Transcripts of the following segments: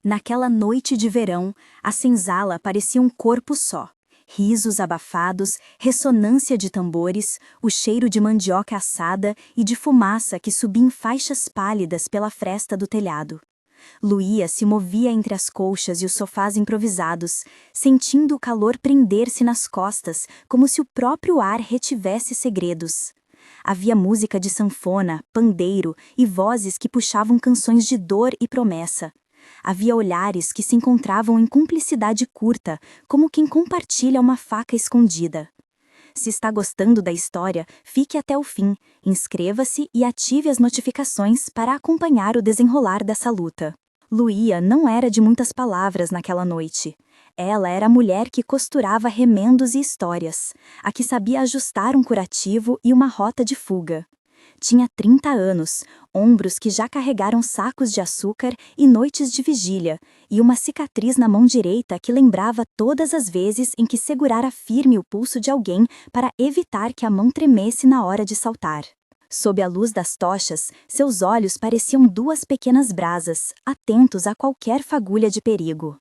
Naquela noite de verão, a senzala parecia um corpo só. Risos abafados, ressonância de tambores, o cheiro de mandioca assada e de fumaça que subia em faixas pálidas pela fresta do telhado. Luía se movia entre as colchas e os sofás improvisados, sentindo o calor prender-se nas costas, como se o próprio ar retivesse segredos. Havia música de sanfona, pandeiro e vozes que puxavam canções de dor e promessa. Havia olhares que se encontravam em cumplicidade curta, como quem compartilha uma faca escondida. Se está gostando da história, fique até o fim, inscreva-se e ative as notificações para acompanhar o desenrolar dessa luta. Luía não era de muitas palavras naquela noite. Ela era a mulher que costurava remendos e histórias, a que sabia ajustar um curativo e uma rota de fuga. Tinha 30 anos, ombros que já carregaram sacos de açúcar e noites de vigília, e uma cicatriz na mão direita que lembrava todas as vezes em que segurara firme o pulso de alguém para evitar que a mão tremesse na hora de saltar. Sob a luz das tochas, seus olhos pareciam duas pequenas brasas, atentos a qualquer fagulha de perigo.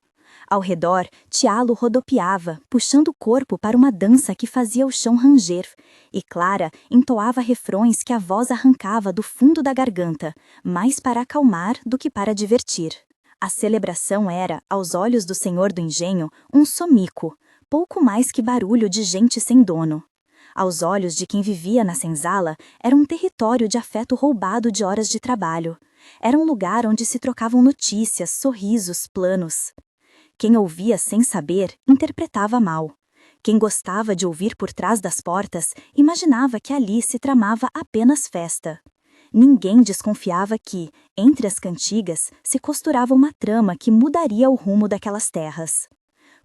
Ao redor, Tialo rodopiava, puxando o corpo para uma dança que fazia o chão ranger, e Clara entoava refrões que a voz arrancava do fundo da garganta, mais para acalmar do que para divertir. A celebração era, aos olhos do senhor do engenho, um somico, pouco mais que barulho de gente sem dono. Aos olhos de quem vivia na senzala, era um território de afeto roubado de horas de trabalho. Era um lugar onde se trocavam notícias, sorrisos, planos. Quem ouvia sem saber, interpretava mal. Quem gostava de ouvir por trás das portas, imaginava que ali se tramava apenas festa. Ninguém desconfiava que, entre as cantigas, se costurava uma trama que mudaria o rumo daquelas terras.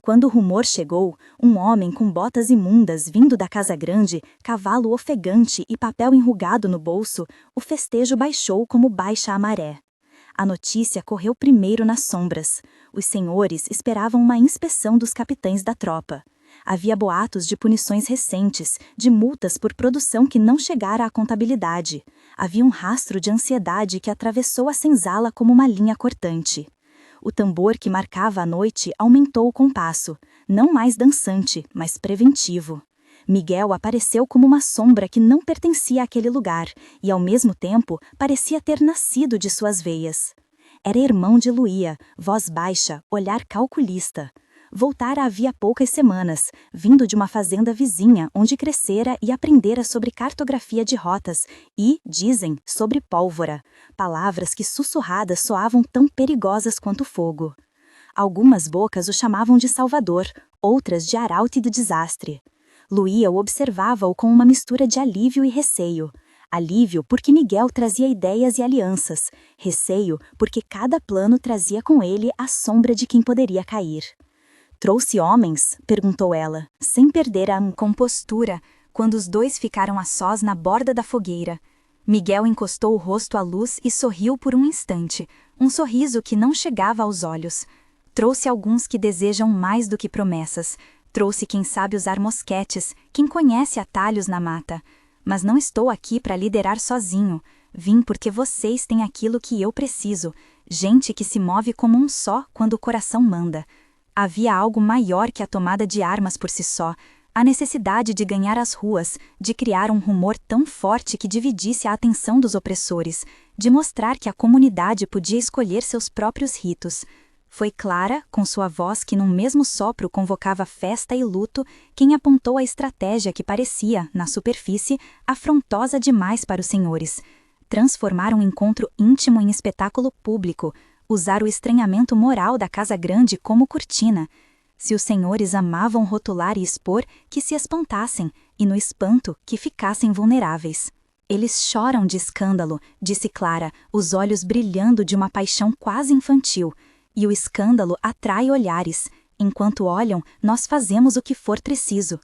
Quando o rumor chegou, um homem com botas imundas vindo da casa grande, cavalo ofegante e papel enrugado no bolso, o festejo baixou como baixa a maré. A notícia correu primeiro nas sombras. Os senhores esperavam uma inspeção dos capitães da tropa. Havia boatos de punições recentes, de multas por produção que não chegara à contabilidade. Havia um rastro de ansiedade que atravessou a senzala como uma linha cortante. O tambor que marcava a noite aumentou o compasso, não mais dançante, mas preventivo. Miguel apareceu como uma sombra que não pertencia àquele lugar e, ao mesmo tempo, parecia ter nascido de suas veias. Era irmão de Luía, voz baixa, olhar calculista. Voltara havia poucas semanas, vindo de uma fazenda vizinha onde crescera e aprendera sobre cartografia de rotas e, dizem, sobre pólvora, palavras que sussurradas soavam tão perigosas quanto fogo. Algumas bocas o chamavam de Salvador, outras de arauto do desastre. Luía o observava-o com uma mistura de alívio e receio. Alívio porque Miguel trazia ideias e alianças. Receio porque cada plano trazia com ele a sombra de quem poderia cair. «Trouxe homens?» perguntou ela, sem perder a compostura, quando os dois ficaram a sós na borda da fogueira. Miguel encostou o rosto à luz e sorriu por um instante, um sorriso que não chegava aos olhos. «Trouxe alguns que desejam mais do que promessas. Trouxe quem sabe usar mosquetes, quem conhece atalhos na mata. Mas não estou aqui para liderar sozinho. Vim porque vocês têm aquilo que eu preciso. Gente que se move como um só quando o coração manda. Havia algo maior que a tomada de armas por si só. A necessidade de ganhar as ruas, de criar um rumor tão forte que dividisse a atenção dos opressores, de mostrar que a comunidade podia escolher seus próprios ritos. Foi Clara, com sua voz que num mesmo sopro convocava festa e luto, quem apontou a estratégia que parecia, na superfície, afrontosa demais para os senhores. Transformar um encontro íntimo em espetáculo público, usar o estranhamento moral da casa grande como cortina. Se os senhores amavam rotular e expor, que se espantassem, e no espanto, que ficassem vulneráveis. Eles choram de escândalo, disse Clara, os olhos brilhando de uma paixão quase infantil. E o escândalo atrai olhares. Enquanto olham, nós fazemos o que for preciso.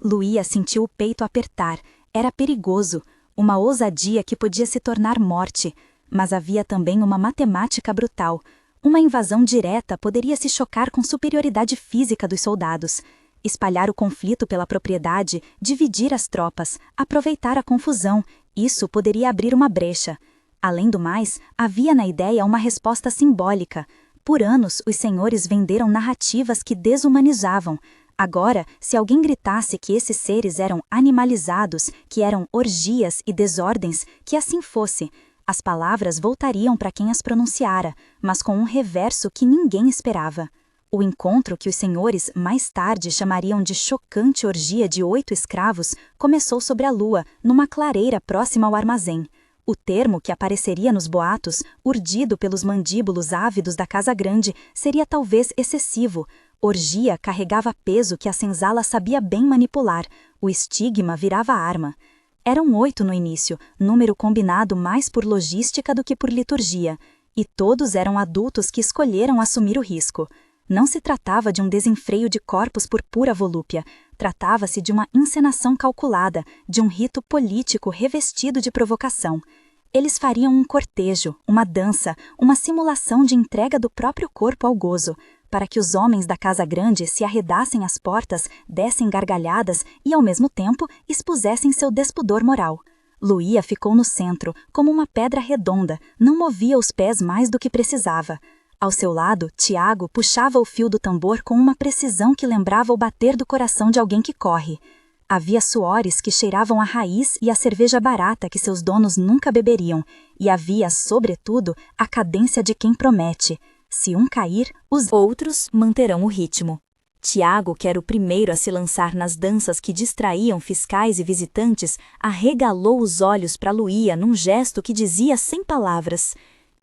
Luía sentiu o peito apertar. Era perigoso, uma ousadia que podia se tornar morte. Mas havia também uma matemática brutal. Uma invasão direta poderia se chocar com superioridade física dos soldados. Espalhar o conflito pela propriedade, dividir as tropas, aproveitar a confusão, isso poderia abrir uma brecha. Além do mais, havia na ideia uma resposta simbólica. Por anos, os senhores venderam narrativas que desumanizavam. Agora, se alguém gritasse que esses seres eram animalizados, que eram orgias e desordens, que assim fosse. As palavras voltariam para quem as pronunciara, mas com um reverso que ninguém esperava. O encontro que os senhores mais tarde chamariam de chocante orgia de 8 escravos começou sobre a lua, numa clareira próxima ao armazém. O termo que apareceria nos boatos, urdido pelos mandíbulos ávidos da Casa Grande, seria talvez excessivo. Orgia carregava peso que a senzala sabia bem manipular. O estigma virava arma. Eram 8 no início, número combinado mais por logística do que por liturgia, e todos eram adultos que escolheram assumir o risco. Não se tratava de um desenfreio de corpos por pura volúpia, tratava-se de uma encenação calculada, de um rito político revestido de provocação. Eles fariam um cortejo, uma dança, uma simulação de entrega do próprio corpo ao gozo, para que os homens da Casa Grande se arredassem às portas, dessem gargalhadas e, ao mesmo tempo, expusessem seu despudor moral. Luía ficou no centro, como uma pedra redonda, não movia os pés mais do que precisava. Ao seu lado, Tiago puxava o fio do tambor com uma precisão que lembrava o bater do coração de alguém que corre. Havia suores que cheiravam a raiz e a cerveja barata que seus donos nunca beberiam, e havia, sobretudo, a cadência de quem promete. Se um cair, os outros manterão o ritmo. Tiago, que era o primeiro a se lançar nas danças que distraíam fiscais e visitantes, arregalou os olhos para Luía num gesto que dizia sem palavras.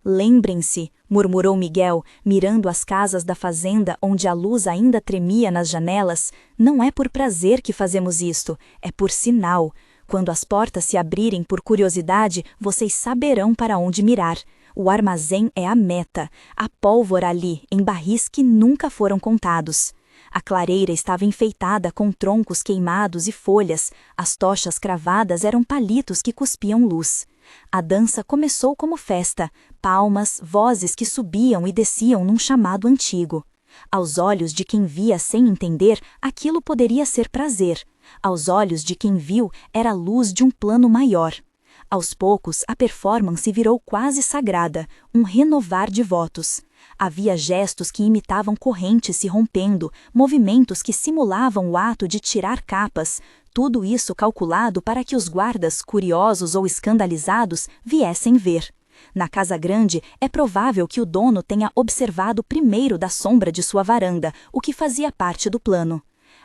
Lembrem-se, murmurou Miguel, mirando as casas da fazenda onde a luz ainda tremia nas janelas, não é por prazer que fazemos isto, é por sinal. Quando as portas se abrirem por curiosidade, vocês saberão para onde mirar. O armazém é a meta, a pólvora ali, em barris que nunca foram contados. A clareira estava enfeitada com troncos queimados e folhas, as tochas cravadas eram palitos que cuspiam luz. A dança começou como festa, palmas, vozes que subiam e desciam num chamado antigo. Aos olhos de quem via sem entender, aquilo poderia ser prazer. Aos olhos de quem viu, era a luz de um plano maior. Aos poucos, a performance virou quase sagrada, um renovar de votos. Havia gestos que imitavam correntes se rompendo, movimentos que simulavam o ato de tirar capas, tudo isso calculado para que os guardas, curiosos ou escandalizados, viessem ver. Na Casa Grande, é provável que o dono tenha observado primeiro da sombra de sua varanda, o que fazia parte do plano.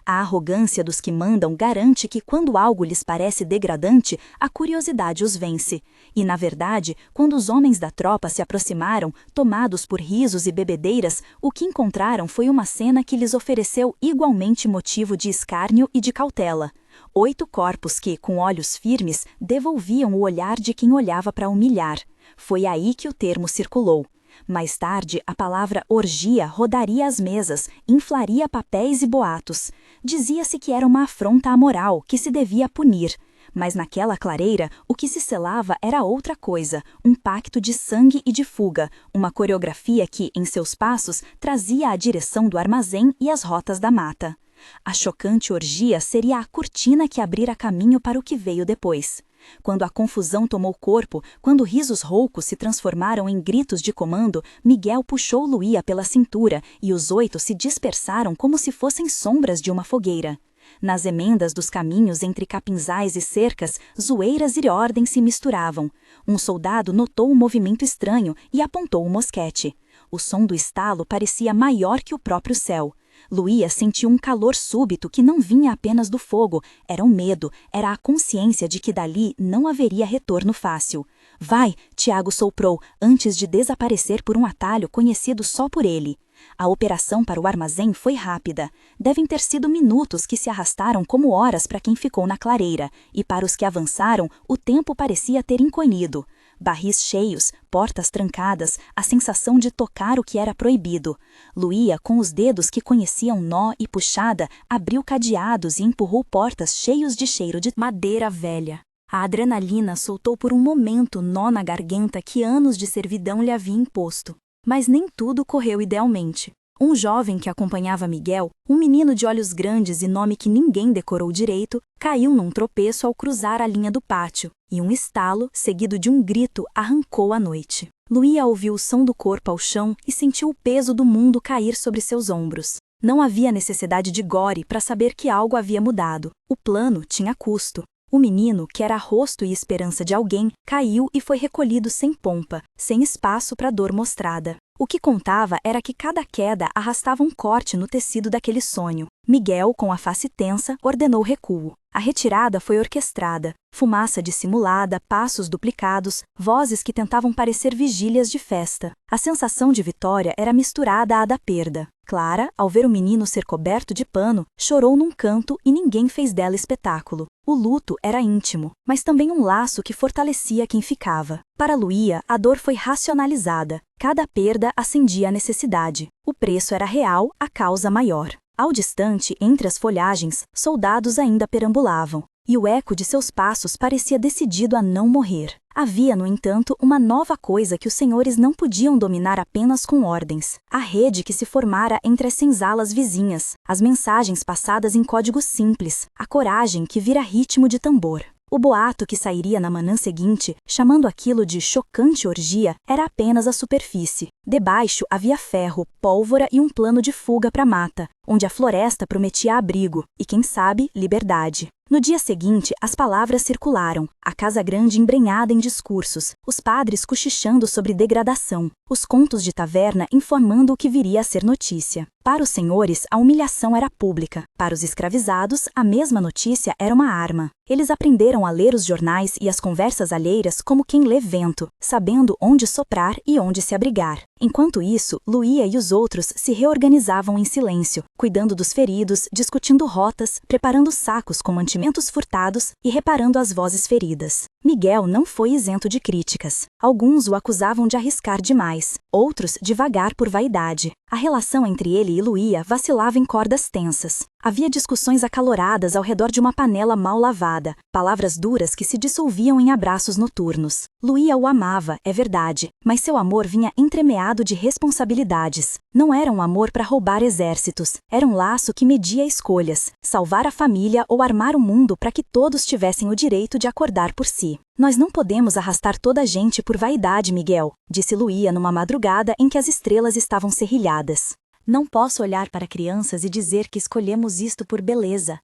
A arrogância dos que mandam garante que quando algo lhes parece degradante, a curiosidade os vence. E, na verdade, quando os homens da tropa se aproximaram, tomados por risos e bebedeiras, o que encontraram foi uma cena que lhes ofereceu igualmente motivo de escárnio e de cautela. 8 corpos que, com olhos firmes, devolviam o olhar de quem olhava para humilhar. Foi aí que o termo circulou. Mais tarde, a palavra orgia rodaria as mesas, inflaria papéis e boatos. Dizia-se que era uma afronta à moral, que se devia punir. Mas naquela clareira, o que se selava era outra coisa, um pacto de sangue e de fuga, uma coreografia que, em seus passos, trazia a direção do armazém e as rotas da mata. A chocante orgia seria a cortina que abrira caminho para o que veio depois. Quando a confusão tomou corpo, quando risos roucos se transformaram em gritos de comando, Miguel puxou Luía pela cintura e os 8 se dispersaram como se fossem sombras de uma fogueira. Nas emendas dos caminhos entre capinzais e cercas, zoeiras e ordem se misturavam. Um soldado notou um movimento estranho e apontou o mosquete. O som do estalo parecia maior que o próprio céu. Luía sentiu um calor súbito que não vinha apenas do fogo, era um medo, era a consciência de que dali não haveria retorno fácil. Vai, Tiago soprou, antes de desaparecer por um atalho conhecido só por ele. A operação para o armazém foi rápida. Devem ter sido minutos que se arrastaram como horas para quem ficou na clareira, e para os que avançaram, o tempo parecia ter encolhido. Barris cheios, portas trancadas, a sensação de tocar o que era proibido. Luía, com os dedos que conheciam nó e puxada, abriu cadeados e empurrou portas cheios de cheiro de madeira velha. A adrenalina soltou por um momento o nó na garganta que anos de servidão lhe havia imposto. Mas nem tudo correu idealmente. Um jovem que acompanhava Miguel, um menino de olhos grandes e nome que ninguém decorou direito, caiu num tropeço ao cruzar a linha do pátio, e um estalo, seguido de um grito, arrancou a noite. Luía ouviu o som do corpo ao chão e sentiu o peso do mundo cair sobre seus ombros. Não havia necessidade de gore para saber que algo havia mudado. O plano tinha custo. O menino, que era rosto e esperança de alguém, caiu e foi recolhido sem pompa, sem espaço para dor mostrada. O que contava era que cada queda arrastava um corte no tecido daquele sonho. Miguel, com a face tensa, ordenou recuo. A retirada foi orquestrada. Fumaça dissimulada, passos duplicados, vozes que tentavam parecer vigílias de festa. A sensação de vitória era misturada à da perda. Clara, ao ver o menino ser coberto de pano, chorou num canto e ninguém fez dela espetáculo. O luto era íntimo, mas também um laço que fortalecia quem ficava. Para Luía, a dor foi racionalizada. Cada perda acendia a necessidade. O preço era real, a causa maior. Ao distante, entre as folhagens, soldados ainda perambulavam, e o eco de seus passos parecia decidido a não morrer. Havia, no entanto, uma nova coisa que os senhores não podiam dominar apenas com ordens. A rede que se formara entre as senzalas vizinhas, as mensagens passadas em código simples, a coragem que vira ritmo de tambor. O boato que sairia na manhã seguinte, chamando aquilo de chocante orgia, era apenas a superfície. Debaixo havia ferro, pólvora e um plano de fuga para a mata, onde a floresta prometia abrigo e, quem sabe, liberdade. No dia seguinte, as palavras circularam, a casa grande embrenhada em discursos, os padres cochichando sobre degradação, os contos de taverna informando o que viria a ser notícia. Para os senhores, a humilhação era pública. Para os escravizados, a mesma notícia era uma arma. Eles aprenderam a ler os jornais e as conversas alheiras como quem lê vento, sabendo onde soprar e onde se abrigar. Enquanto isso, Luía e os outros se reorganizavam em silêncio, cuidando dos feridos, discutindo rotas, preparando sacos com mantimentos furtados e reparando as vozes feridas. Miguel não foi isento de críticas. Alguns o acusavam de arriscar demais, outros de vagar por vaidade. A relação entre ele e Luía vacilava em cordas tensas. Havia discussões acaloradas ao redor de uma panela mal lavada, palavras duras que se dissolviam em abraços noturnos. Luía o amava, é verdade, mas seu amor vinha entremeado de responsabilidades. Não era um amor para roubar exércitos, era um laço que media escolhas, salvar a família ou armar o mundo para que todos tivessem o direito de acordar por si. Nós não podemos arrastar toda a gente por vaidade, Miguel, disse Luía numa madrugada em que as estrelas estavam serrilhadas. Não posso olhar para crianças e dizer que escolhemos isto por beleza.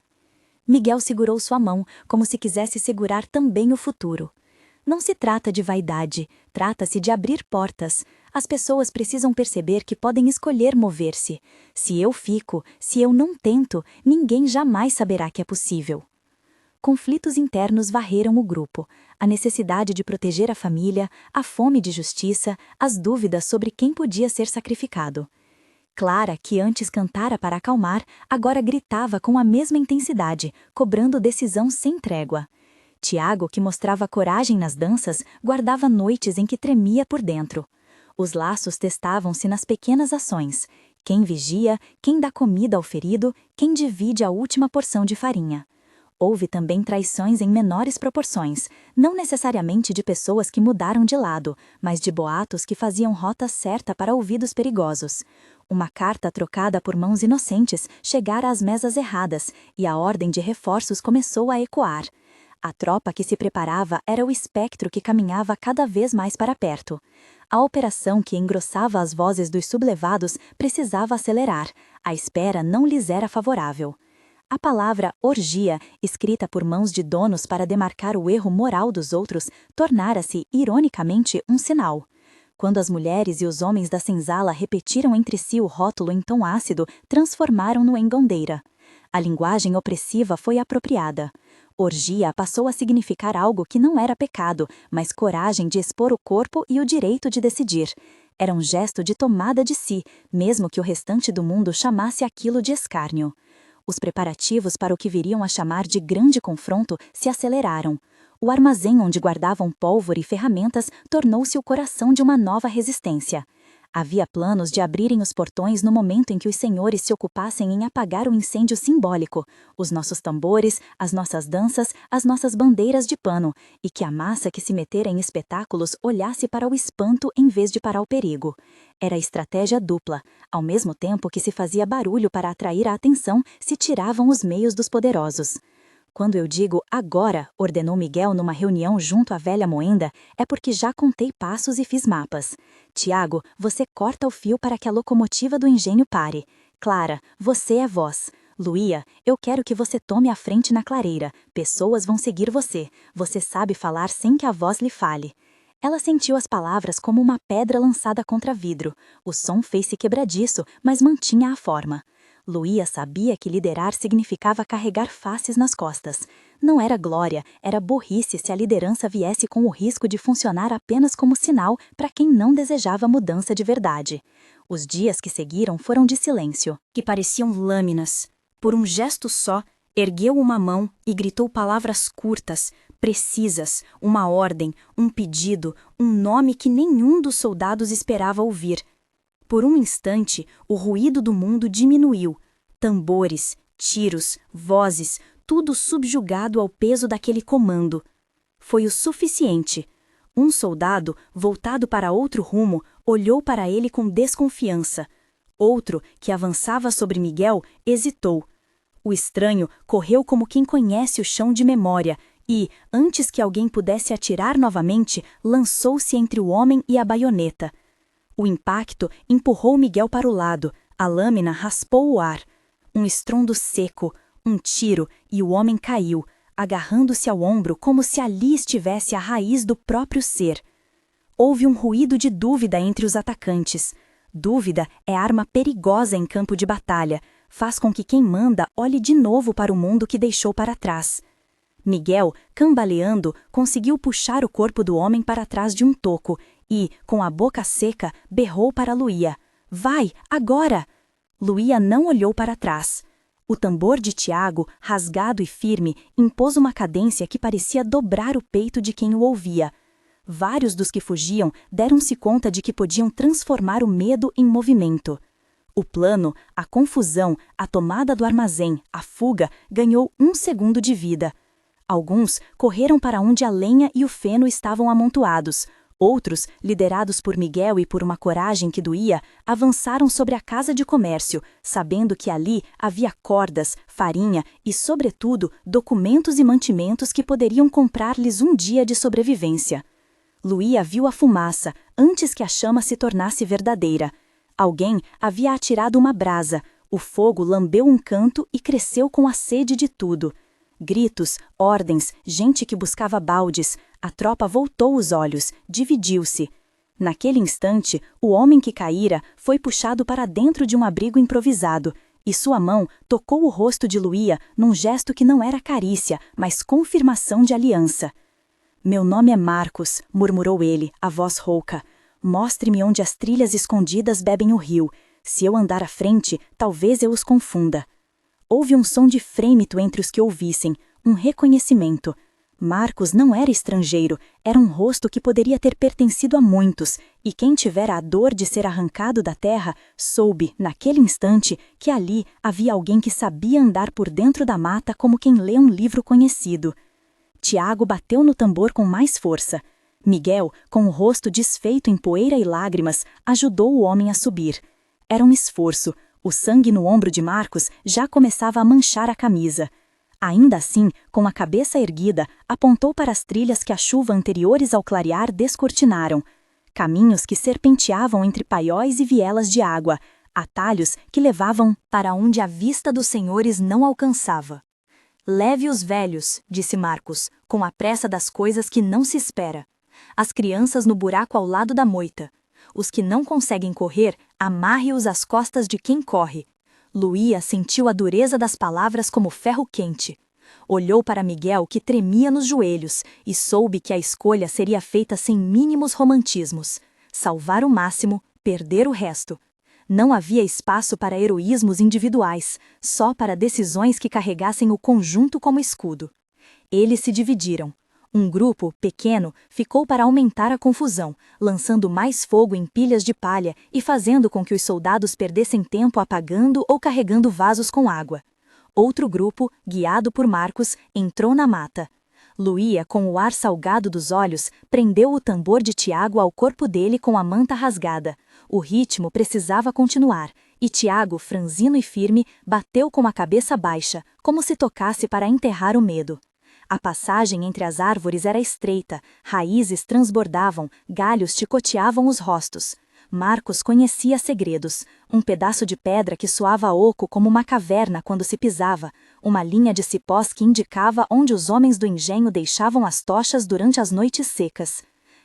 Miguel segurou sua mão, como se quisesse segurar também o futuro. Não se trata de vaidade, trata-se de abrir portas. As pessoas precisam perceber que podem escolher mover-se. Se eu fico, se eu não tento, ninguém jamais saberá que é possível. Conflitos internos varreram o grupo. A necessidade de proteger a família, a fome de justiça, as dúvidas sobre quem podia ser sacrificado. Clara, que antes cantara para acalmar, agora gritava com a mesma intensidade, cobrando decisão sem trégua. Tiago, que mostrava coragem nas danças, guardava noites em que tremia por dentro. Os laços testavam-se nas pequenas ações. Quem vigia, quem dá comida ao ferido, quem divide a última porção de farinha. Houve também traições em menores proporções, não necessariamente de pessoas que mudaram de lado, mas de boatos que faziam rota certa para ouvidos perigosos. Uma carta trocada por mãos inocentes chegara às mesas erradas, e a ordem de reforços começou a ecoar. A tropa que se preparava era o espectro que caminhava cada vez mais para perto. A operação que engrossava as vozes dos sublevados precisava acelerar, a espera não lhes era favorável. A palavra orgia, escrita por mãos de donos para demarcar o erro moral dos outros, tornara-se, ironicamente, um sinal. Quando as mulheres e os homens da senzala repetiram entre si o rótulo em tom ácido, transformaram-no em gondeira. A linguagem opressiva foi apropriada. Orgia passou a significar algo que não era pecado, mas coragem de expor o corpo e o direito de decidir. Era um gesto de tomada de si, mesmo que o restante do mundo chamasse aquilo de escárnio. Os preparativos para o que viriam a chamar de grande confronto se aceleraram. O armazém onde guardavam pólvora e ferramentas tornou-se o coração de uma nova resistência. Havia planos de abrirem os portões no momento em que os senhores se ocupassem em apagar o incêndio simbólico, os nossos tambores, as nossas danças, as nossas bandeiras de pano, e que a massa que se metera em espetáculos olhasse para o espanto em vez de para o perigo. Era estratégia dupla. Ao mesmo tempo que se fazia barulho para atrair a atenção, se tiravam os meios dos poderosos. Quando eu digo agora, ordenou Miguel numa reunião junto à velha moenda, é porque já contei passos e fiz mapas. Tiago, você corta o fio para que a locomotiva do engenho pare. Clara, você é voz. Luía, eu quero que você tome a frente na clareira. Pessoas vão seguir você. Você sabe falar sem que a voz lhe fale. Ela sentiu as palavras como uma pedra lançada contra vidro. O som fez-se quebradiço, mas mantinha a forma. Luía sabia que liderar significava carregar faces nas costas. Não era glória, era burrice se a liderança viesse com o risco de funcionar apenas como sinal para quem não desejava mudança de verdade. Os dias que seguiram foram de silêncio, que pareciam lâminas. Por um gesto só, ergueu uma mão e gritou palavras curtas, precisas, uma ordem, um pedido, um nome que nenhum dos soldados esperava ouvir. Por um instante, o ruído do mundo diminuiu. Tambores, tiros, vozes, tudo subjugado ao peso daquele comando. Foi o suficiente. Um soldado, voltado para outro rumo, olhou para ele com desconfiança. Outro, que avançava sobre Miguel, hesitou. O estranho correu como quem conhece o chão de memória e, antes que alguém pudesse atirar novamente, lançou-se entre o homem e a baioneta. O impacto empurrou Miguel para o lado, a lâmina raspou o ar. Um estrondo seco, um tiro e o homem caiu, agarrando-se ao ombro como se ali estivesse a raiz do próprio ser. Houve um ruído de dúvida entre os atacantes. Dúvida é arma perigosa em campo de batalha, faz com que quem manda olhe de novo para o mundo que deixou para trás. Miguel, cambaleando, conseguiu puxar o corpo do homem para trás de um toco e, com a boca seca, berrou para Luía. Vai, agora! Luía não olhou para trás. O tambor de Tiago, rasgado e firme, impôs uma cadência que parecia dobrar o peito de quem o ouvia. Vários dos que fugiam deram-se conta de que podiam transformar o medo em movimento. O plano, a confusão, a tomada do armazém, a fuga, ganhou 1 segundo de vida. Alguns correram para onde a lenha e o feno estavam amontoados. Outros, liderados por Miguel e por uma coragem que doía, avançaram sobre a casa de comércio, sabendo que ali havia cordas, farinha e, sobretudo, documentos e mantimentos que poderiam comprar-lhes um dia de sobrevivência. Luía viu a fumaça antes que a chama se tornasse verdadeira. Alguém havia atirado uma brasa, o fogo lambeu um canto e cresceu com a sede de tudo. Gritos, ordens, gente que buscava baldes. A tropa voltou os olhos, dividiu-se. Naquele instante, o homem que caíra foi puxado para dentro de um abrigo improvisado, e sua mão tocou o rosto de Luía num gesto que não era carícia, mas confirmação de aliança. Meu nome é Marcos, murmurou ele, a voz rouca. Mostre-me onde as trilhas escondidas bebem o rio. Se eu andar à frente, talvez eu os confunda. Houve um som de frêmito entre os que ouvissem, um reconhecimento. Marcos não era estrangeiro, era um rosto que poderia ter pertencido a muitos, e quem tivera a dor de ser arrancado da terra, soube, naquele instante, que ali havia alguém que sabia andar por dentro da mata como quem lê um livro conhecido. Tiago bateu no tambor com mais força. Miguel, com o rosto desfeito em poeira e lágrimas, ajudou o homem a subir. Era um esforço. O sangue no ombro de Marcos já começava a manchar a camisa. Ainda assim, com a cabeça erguida, apontou para as trilhas que a chuva anteriores ao clarear descortinaram. Caminhos que serpenteavam entre paióis e vielas de água, atalhos que levavam para onde a vista dos senhores não alcançava. Leve os velhos, disse Marcos, com a pressa das coisas que não se espera. As crianças no buraco ao lado da moita. Os que não conseguem correr, amarre-os às costas de quem corre. Luía sentiu a dureza das palavras como ferro quente. Olhou para Miguel, que tremia nos joelhos, e soube que a escolha seria feita sem mínimos romantismos. Salvar o máximo, perder o resto. Não havia espaço para heroísmos individuais, só para decisões que carregassem o conjunto como escudo. Eles se dividiram. Um grupo, pequeno, ficou para aumentar a confusão, lançando mais fogo em pilhas de palha e fazendo com que os soldados perdessem tempo apagando ou carregando vasos com água. Outro grupo, guiado por Marcos, entrou na mata. Luía, com o ar salgado dos olhos, prendeu o tambor de Tiago ao corpo dele com a manta rasgada. O ritmo precisava continuar, E Tiago, franzino e firme, bateu com a cabeça baixa, como se tocasse para enterrar o medo. A passagem entre as árvores era estreita, raízes transbordavam, galhos chicoteavam os rostos. Marcos conhecia segredos, um pedaço de pedra que soava oco como uma caverna quando se pisava, uma linha de cipós que indicava onde os homens do engenho deixavam as tochas durante as noites secas.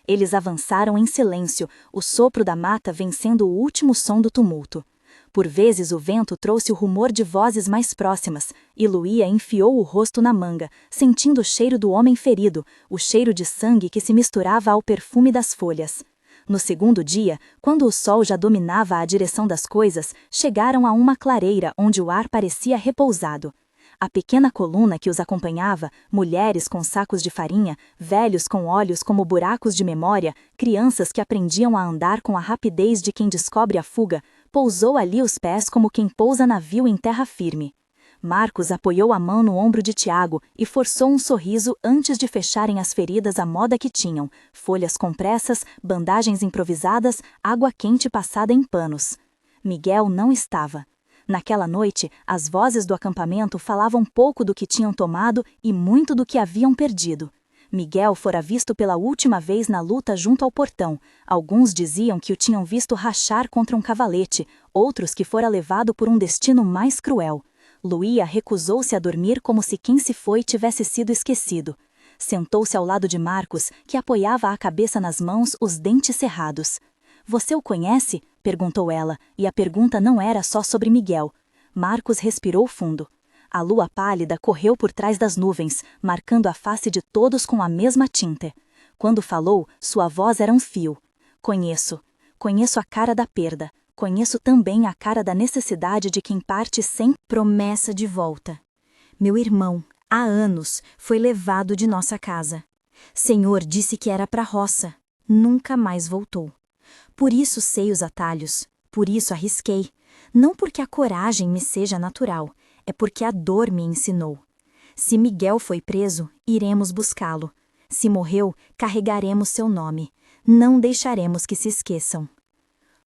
Eles avançaram em silêncio, o sopro da mata vencendo o último som do tumulto. Por vezes o vento trouxe o rumor de vozes mais próximas, e Luía enfiou o rosto na manga, sentindo o cheiro do homem ferido, o cheiro de sangue que se misturava ao perfume das folhas. No segundo dia, quando o sol já dominava a direção das coisas, chegaram a uma clareira onde o ar parecia repousado. A pequena coluna que os acompanhava, mulheres com sacos de farinha, velhos com olhos como buracos de memória, crianças que aprendiam a andar com a rapidez de quem descobre a fuga, pousou ali os pés como quem pousa navio em terra firme. Marcos apoiou a mão no ombro de Tiago e forçou um sorriso antes de fecharem as feridas à moda que tinham, folhas compressas, bandagens improvisadas, água quente passada em panos. Miguel não estava. Naquela noite, as vozes do acampamento falavam pouco do que tinham tomado e muito do que haviam perdido. Miguel fora visto pela última vez na luta junto ao portão. Alguns diziam que o tinham visto rachar contra um cavalete, outros que fora levado por um destino mais cruel. Luía recusou-se a dormir como se quem se foi tivesse sido esquecido. Sentou-se ao lado de Marcos, que apoiava a cabeça nas mãos, os dentes cerrados. "Você o conhece?" perguntou ela, e a pergunta não era só sobre Miguel. Marcos respirou fundo. A lua pálida correu por trás das nuvens, marcando a face de todos com a mesma tinta. Quando falou, sua voz era um fio. "Conheço. Conheço a cara da perda. Conheço também a cara da necessidade de quem parte sem promessa de volta. Meu irmão, há anos, foi levado de nossa casa. Senhor disse que era para a roça. Nunca mais voltou. Por isso sei os atalhos, por isso arrisquei. Não porque a coragem me seja natural, é porque a dor me ensinou. Se Miguel foi preso, iremos buscá-lo. Se morreu, carregaremos seu nome. Não deixaremos que se esqueçam."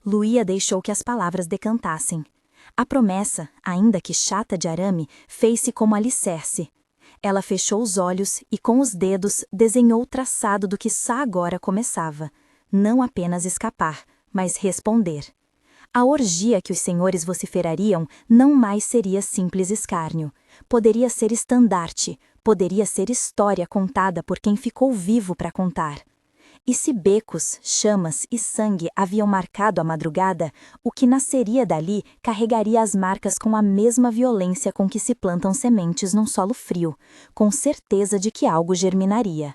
Luía deixou que as palavras decantassem. A promessa, ainda que chata de arame, fez-se como alicerce. Ela fechou os olhos e com os dedos desenhou o traçado do que só agora começava. Não apenas escapar, mas responder. A orgia que os senhores vociferariam não mais seria simples escárnio. Poderia ser estandarte, poderia ser história contada por quem ficou vivo para contar. E se becos, chamas e sangue haviam marcado a madrugada, o que nasceria dali carregaria as marcas com a mesma violência com que se plantam sementes num solo frio, com certeza de que algo germinaria.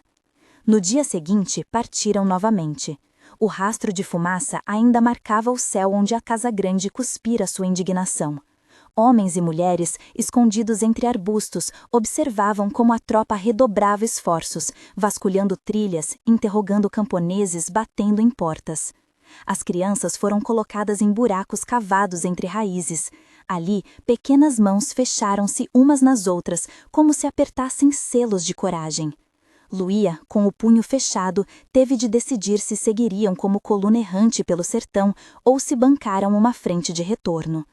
No dia seguinte, partiram novamente. O rastro de fumaça ainda marcava o céu onde a Casa Grande cuspira sua indignação. Homens e mulheres, escondidos entre arbustos, observavam como a tropa redobrava esforços, vasculhando trilhas, interrogando camponeses, batendo em portas. As crianças foram colocadas em buracos cavados entre raízes. Ali, pequenas mãos fecharam-se umas nas outras, como se apertassem selos de coragem. Luía, com o punho fechado, teve de decidir se seguiriam como coluna errante pelo sertão ou se bancaram uma frente de retorno.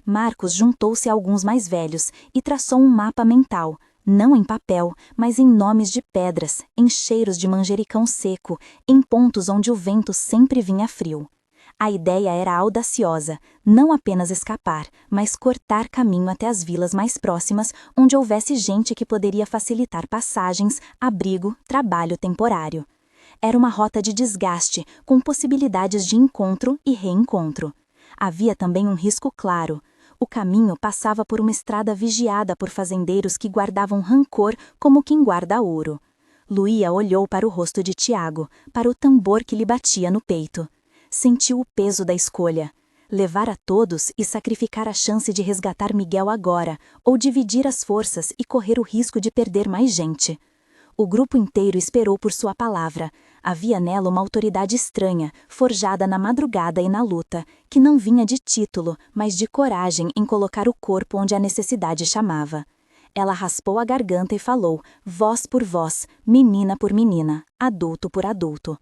Marcos juntou-se a alguns mais velhos e traçou um mapa mental, não em papel, mas em nomes de pedras, em cheiros de manjericão seco, em pontos onde o vento sempre vinha frio. A ideia era audaciosa, não apenas escapar, mas cortar caminho até as vilas mais próximas, onde houvesse gente que poderia facilitar passagens, abrigo, trabalho temporário. Era uma rota de desgaste, com possibilidades de encontro e reencontro. Havia também um risco claro. O caminho passava por uma estrada vigiada por fazendeiros que guardavam rancor como quem guarda ouro. Luía olhou para o rosto de Tiago, para o tambor que lhe batia no peito. Sentiu o peso da escolha. Levar a todos e sacrificar a chance de resgatar Miguel agora, ou dividir as forças e correr o risco de perder mais gente. O grupo inteiro esperou por sua palavra. Havia nela uma autoridade estranha, forjada na madrugada e na luta, que não vinha de título, mas de coragem em colocar o corpo onde a necessidade chamava. Ela raspou a garganta e falou, voz por voz, menina por menina, adulto por adulto.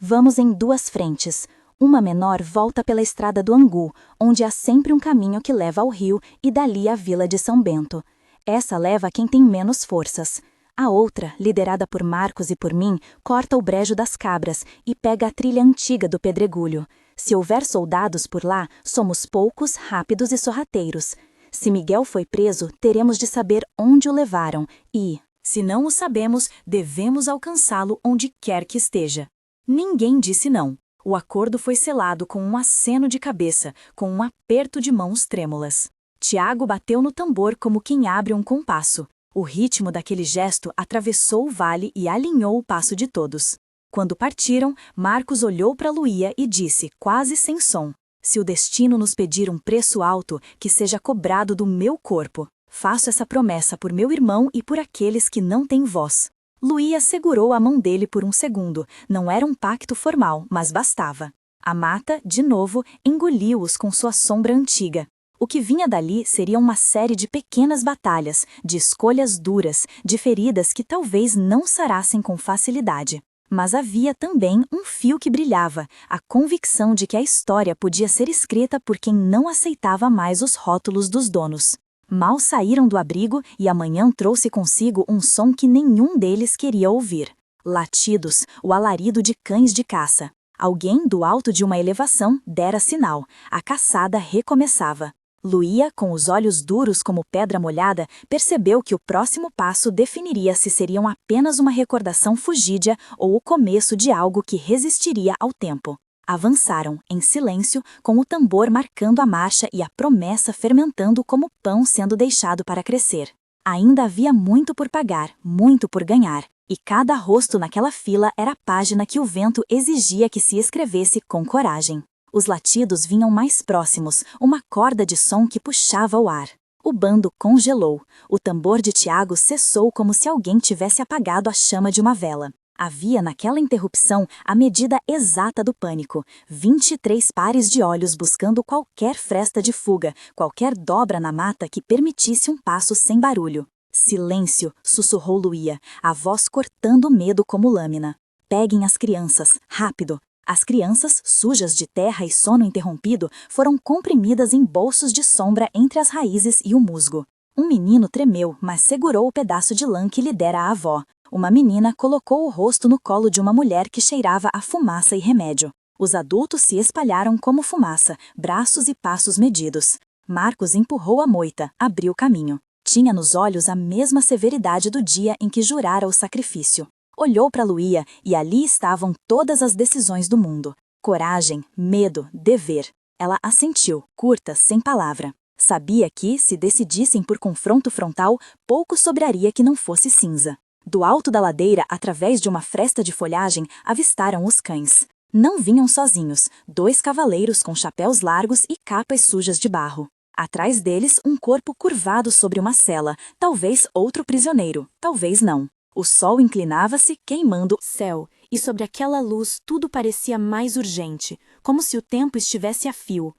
Vamos em duas frentes. Uma menor volta pela estrada do Angu, onde há sempre um caminho que leva ao rio e dali à vila de São Bento. Essa leva quem tem menos forças. A outra, liderada por Marcos e por mim, corta o brejo das cabras e pega a trilha antiga do Pedregulho. Se houver soldados por lá, somos poucos, rápidos e sorrateiros. Se Miguel foi preso, teremos de saber onde o levaram e, se não o sabemos, devemos alcançá-lo onde quer que esteja. Ninguém disse não. O acordo foi selado com um aceno de cabeça, com um aperto de mãos trêmulas. Tiago bateu no tambor como quem abre um compasso. O ritmo daquele gesto atravessou o vale e alinhou o passo de todos. Quando partiram, Marcos olhou para Luía e disse, quase sem som: se o destino nos pedir um preço alto, que seja cobrado do meu corpo. Faço essa promessa por meu irmão e por aqueles que não têm voz. Luía segurou a mão dele por um segundo. Não era um pacto formal, mas bastava. A mata, de novo, engoliu-os com sua sombra antiga. O que vinha dali seria uma série de pequenas batalhas, de escolhas duras, de feridas que talvez não sarassem com facilidade. Mas havia também um fio que brilhava, a convicção de que a história podia ser escrita por quem não aceitava mais os rótulos dos donos. Mal saíram do abrigo e a manhã trouxe consigo um som que nenhum deles queria ouvir. Latidos, o alarido de cães de caça. Alguém, do alto de uma elevação, dera sinal. A caçada recomeçava. Luía, com os olhos duros como pedra molhada, percebeu que o próximo passo definiria se seriam apenas uma recordação fugídia ou o começo de algo que resistiria ao tempo. Avançaram, em silêncio, com o tambor marcando a marcha e a promessa fermentando como pão sendo deixado para crescer. Ainda havia muito por pagar, muito por ganhar, e cada rosto naquela fila era a página que o vento exigia que se escrevesse com coragem. Os latidos vinham mais próximos, uma corda de som que puxava o ar. O bando congelou. O tambor de Tiago cessou como se alguém tivesse apagado a chama de uma vela. Havia naquela interrupção a medida exata do pânico. 23 pares de olhos buscando qualquer fresta de fuga, qualquer dobra na mata que permitisse um passo sem barulho. Silêncio, sussurrou Luía, a voz cortando o medo como lâmina. Peguem as crianças, rápido. As crianças, sujas de terra e sono interrompido, foram comprimidas em bolsos de sombra entre as raízes e o musgo. Um menino tremeu, mas segurou o pedaço de lã que lhe dera a avó. Uma menina colocou o rosto no colo de uma mulher que cheirava a fumaça e remédio. Os adultos se espalharam como fumaça, braços e passos medidos. Marcos empurrou a moita, abriu caminho. Tinha nos olhos a mesma severidade do dia em que jurara o sacrifício. Olhou para Luía e ali estavam todas as decisões do mundo. Coragem, medo, dever. Ela assentiu, curta, sem palavra. Sabia que, se decidissem por confronto frontal, pouco sobraria que não fosse cinza. Do alto da ladeira, através de uma fresta de folhagem, avistaram os cães. Não vinham sozinhos, 2 cavaleiros com chapéus largos e capas sujas de barro. Atrás deles, um corpo curvado sobre uma sela, talvez outro prisioneiro, talvez não. O sol inclinava-se, queimando o céu, e sobre aquela luz tudo parecia mais urgente, como se o tempo estivesse a fio.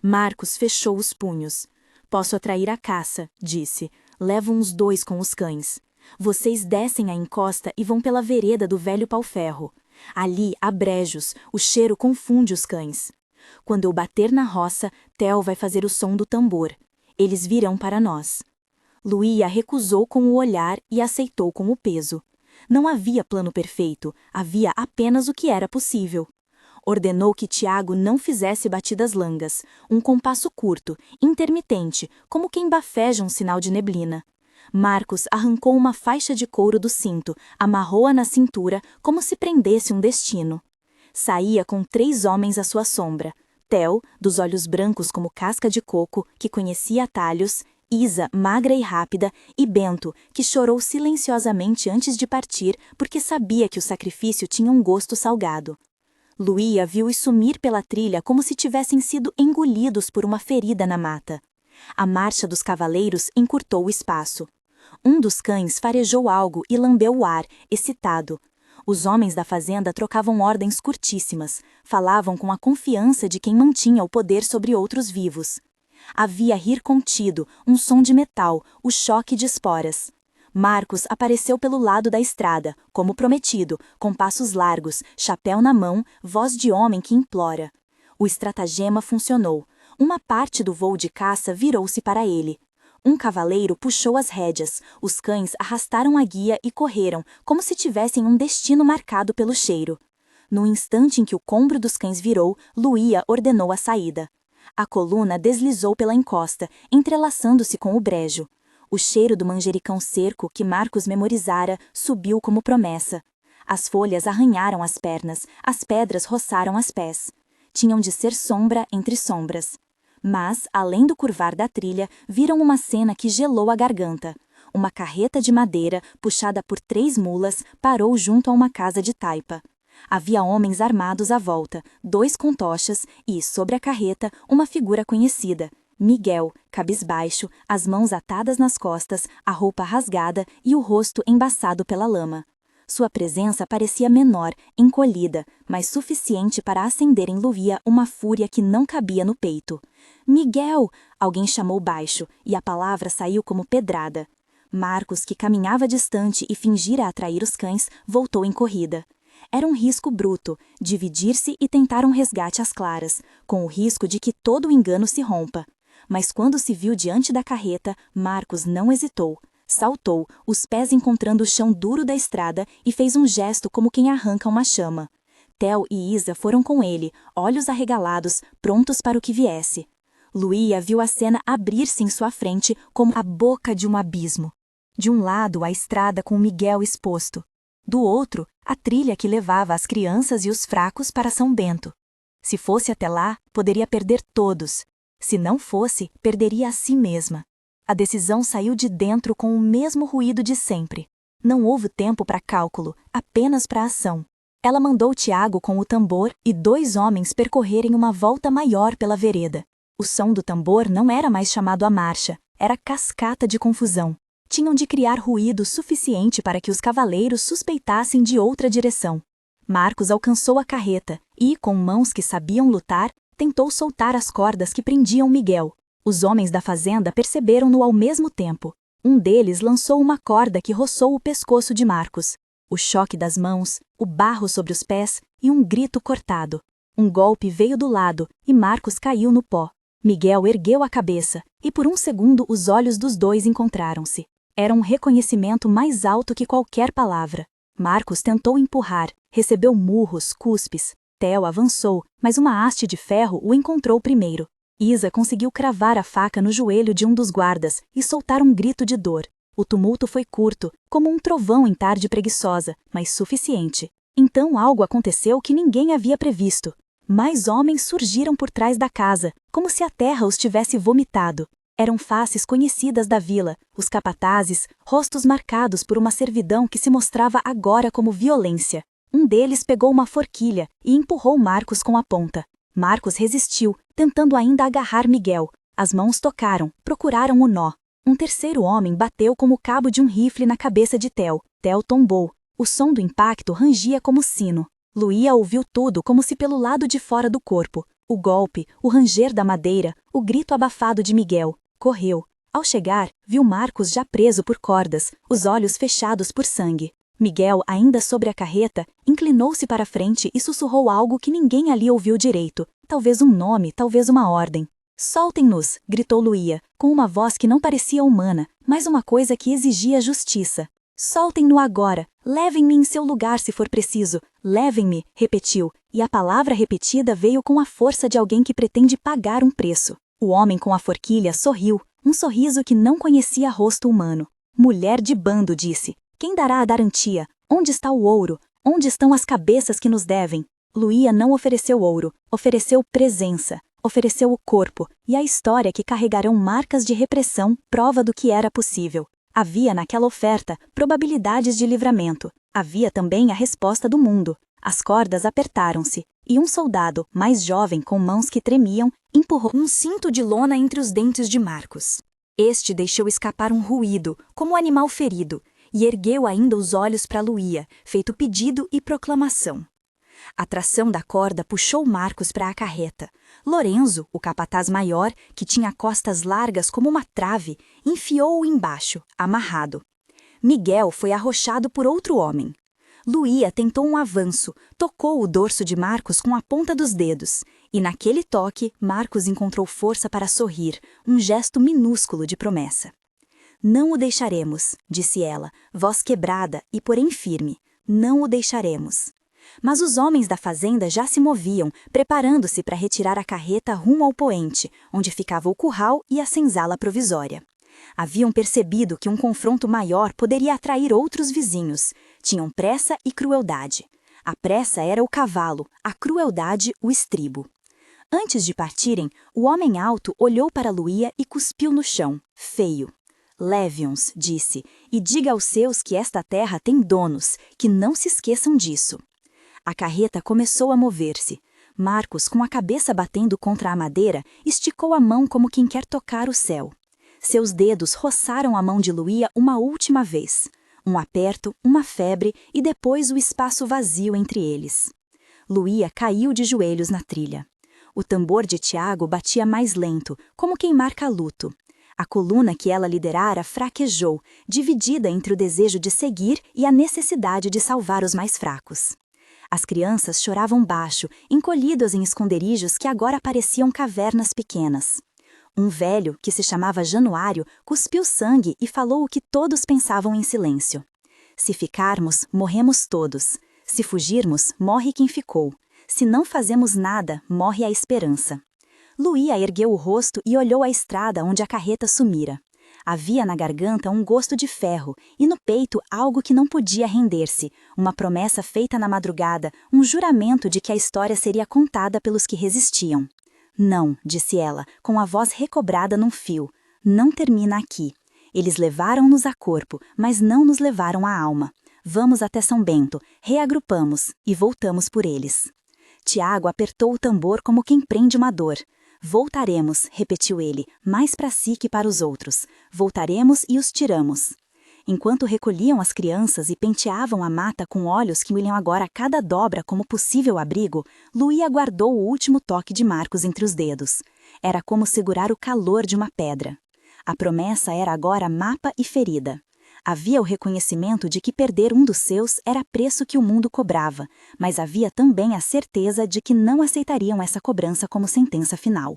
Marcos fechou os punhos. Posso atrair a caça, disse. Levo uns 2 com os cães. Vocês descem a encosta e vão pela vereda do velho pau-ferro. Ali há brejos, o cheiro confunde os cães. Quando eu bater na roça, Theo vai fazer o som do tambor. Eles virão para nós. Luía recusou com o olhar e aceitou com o peso. Não havia plano perfeito, havia apenas o que era possível. Ordenou que Tiago não fizesse batidas longas, um compasso curto, intermitente, como quem bafeja um sinal de neblina. Marcos arrancou uma faixa de couro do cinto, amarrou-a na cintura como se prendesse um destino. Saía com 3 homens à sua sombra. Theo, dos olhos brancos como casca de coco, que conhecia atalhos, Isa, magra e rápida, e Bento, que chorou silenciosamente antes de partir porque sabia que o sacrifício tinha um gosto salgado. Luía viu-os sumir pela trilha como se tivessem sido engolidos por uma ferida na mata. A marcha dos cavaleiros encurtou o espaço. Um dos cães farejou algo e lambeu o ar, excitado. Os homens da fazenda trocavam ordens curtíssimas, falavam com a confiança de quem mantinha o poder sobre outros vivos. Havia rir contido, um som de metal, o choque de esporas. Marcos apareceu pelo lado da estrada, como prometido, com passos largos, chapéu na mão, voz de homem que implora. O estratagema funcionou. Uma parte do voo de caça virou-se para ele. Um cavaleiro puxou as rédeas, os cães arrastaram a guia e correram, como se tivessem um destino marcado pelo cheiro. No instante em que o combro dos cães virou, Luía ordenou a saída. A coluna deslizou pela encosta, entrelaçando-se com o brejo. O cheiro do manjericão seco que Marcos memorizara subiu como promessa. As folhas arranharam as pernas, as pedras roçaram os pés. Tinham de ser sombra entre sombras. Mas, além do curvar da trilha, viram uma cena que gelou a garganta. Uma carreta de madeira, puxada por 3 mulas, parou junto a uma casa de taipa. Havia homens armados à volta, 2 com tochas e, sobre a carreta, uma figura conhecida. Miguel, cabisbaixo, as mãos atadas nas costas, a roupa rasgada e o rosto embaçado pela lama. Sua presença parecia menor, encolhida, mas suficiente para acender em Luía uma fúria que não cabia no peito. «Miguel!» Alguém chamou baixo, e a palavra saiu como pedrada. Marcos, que caminhava distante e fingira atrair os cães, voltou em corrida. Era um risco bruto, dividir-se e tentar um resgate às claras, com o risco de que todo o engano se rompa. Mas quando se viu diante da carreta, Marcos não hesitou. Saltou, os pés encontrando o chão duro da estrada e fez um gesto como quem arranca uma chama. Theo e Isa foram com ele, olhos arregalados, prontos para o que viesse. Luía viu a cena abrir-se em sua frente como a boca de um abismo. De um lado, a estrada com Miguel exposto. Do outro, a trilha que levava as crianças e os fracos para São Bento. Se fosse até lá, poderia perder todos. Se não fosse, perderia a si mesma. A decisão saiu de dentro com o mesmo ruído de sempre. Não houve tempo para cálculo, apenas para ação. Ela mandou Tiago com o tambor e 2 homens percorrerem uma volta maior pela vereda. O som do tambor não era mais chamado a marcha, era cascata de confusão. Tinham de criar ruído suficiente para que os cavaleiros suspeitassem de outra direção. Marcos alcançou a carreta e, com mãos que sabiam lutar, tentou soltar as cordas que prendiam Miguel. Os homens da fazenda perceberam-no ao mesmo tempo. Um deles lançou uma corda que roçou o pescoço de Marcos. O choque das mãos, o barro sobre os pés e um grito cortado. Um golpe veio do lado e Marcos caiu no pó. Miguel ergueu a cabeça e por um segundo os olhos dos 2 encontraram-se. Era um reconhecimento mais alto que qualquer palavra. Marcos tentou empurrar, recebeu murros, cuspes. Theo avançou, mas uma haste de ferro o encontrou primeiro. Isa conseguiu cravar a faca no joelho de um dos guardas e soltar um grito de dor. O tumulto foi curto, como um trovão em tarde preguiçosa, mas suficiente. Então algo aconteceu que ninguém havia previsto. Mais homens surgiram por trás da casa, como se a terra os tivesse vomitado. Eram faces conhecidas da vila, os capatazes, rostos marcados por uma servidão que se mostrava agora como violência. Um deles pegou uma forquilha e empurrou Marcos com a ponta. Marcos resistiu, tentando ainda agarrar Miguel. As mãos tocaram, procuraram o nó. Um terceiro homem bateu como o cabo de um rifle na cabeça de Theo. Theo tombou. O som do impacto rangia como sino. Luía ouviu tudo como se pelo lado de fora do corpo. O golpe, o ranger da madeira, o grito abafado de Miguel. Correu. Ao chegar, viu Marcos já preso por cordas, os olhos fechados por sangue. Miguel, ainda sobre a carreta, inclinou-se para frente e sussurrou algo que ninguém ali ouviu direito. Talvez um nome, talvez uma ordem. «Soltem-nos!» gritou Luía, com uma voz que não parecia humana, mas uma coisa que exigia justiça. «Soltem-no agora! Levem-me em seu lugar se for preciso! Levem-me!» repetiu, e a palavra repetida veio com a força de alguém que pretende pagar um preço. O homem com a forquilha sorriu, um sorriso que não conhecia rosto humano. «Mulher de bando», disse. «Quem dará a garantia? Onde está o ouro? Onde estão as cabeças que nos devem?» Luía não ofereceu ouro, ofereceu presença, ofereceu o corpo e a história que carregarão marcas de repressão, prova do que era possível. Havia naquela oferta probabilidades de livramento. Havia também a resposta do mundo. As cordas apertaram-se e um soldado, mais jovem, com mãos que tremiam, empurrou um cinto de lona entre os dentes de Marcos. Este deixou escapar um ruído, como um animal ferido, e ergueu ainda os olhos para Luía, feito pedido e proclamação. A tração da corda puxou Marcos para a carreta. Lorenzo, o capataz maior, que tinha costas largas como uma trave, enfiou-o embaixo, amarrado. Miguel foi arrochado por outro homem. Luía tentou um avanço, tocou o dorso de Marcos com a ponta dos dedos, e naquele toque, Marcos encontrou força para sorrir, um gesto minúsculo de promessa. Não o deixaremos, disse ela, voz quebrada e porém firme. Não o deixaremos. Mas os homens da fazenda já se moviam, preparando-se para retirar a carreta rumo ao poente, onde ficava o curral e a senzala provisória. Haviam percebido que um confronto maior poderia atrair outros vizinhos. Tinham pressa e crueldade. A pressa era o cavalo, a crueldade o estribo. Antes de partirem, o homem alto olhou para Luía e cuspiu no chão, feio. Leve-os, disse, e diga aos seus que esta terra tem donos, que não se esqueçam disso. A carreta começou a mover-se. Marcos, com a cabeça batendo contra a madeira, esticou a mão como quem quer tocar o céu. Seus dedos roçaram a mão de Luía uma última vez. Um aperto, uma febre e depois o espaço vazio entre eles. Luía caiu de joelhos na trilha. O tambor de Tiago batia mais lento, como quem marca luto. A coluna que ela liderara fraquejou, dividida entre o desejo de seguir e a necessidade de salvar os mais fracos. As crianças choravam baixo, encolhidas em esconderijos que agora pareciam cavernas pequenas. Um velho, que se chamava Januário, cuspiu sangue e falou o que todos pensavam em silêncio. Se ficarmos, morremos todos. Se fugirmos, morre quem ficou. Se não fazemos nada, morre a esperança. Luía ergueu o rosto e olhou a estrada onde a carreta sumira. Havia na garganta um gosto de ferro e no peito algo que não podia render-se, uma promessa feita na madrugada, um juramento de que a história seria contada pelos que resistiam. Não, disse ela, com a voz recobrada num fio, não termina aqui. Eles levaram-nos a corpo, mas não nos levaram a alma. Vamos até São Bento, reagrupamos e voltamos por eles. Tiago apertou o tambor como quem prende uma dor. Voltaremos, repetiu ele, mais para si que para os outros. Voltaremos e os tiramos. Enquanto recolhiam as crianças e penteavam a mata com olhos que olham agora cada dobra como possível abrigo, Luía guardou o último toque de Marcos entre os dedos. Era como segurar o calor de uma pedra. A promessa era agora mapa e ferida. Havia o reconhecimento de que perder um dos seus era preço que o mundo cobrava, mas havia também a certeza de que não aceitariam essa cobrança como sentença final.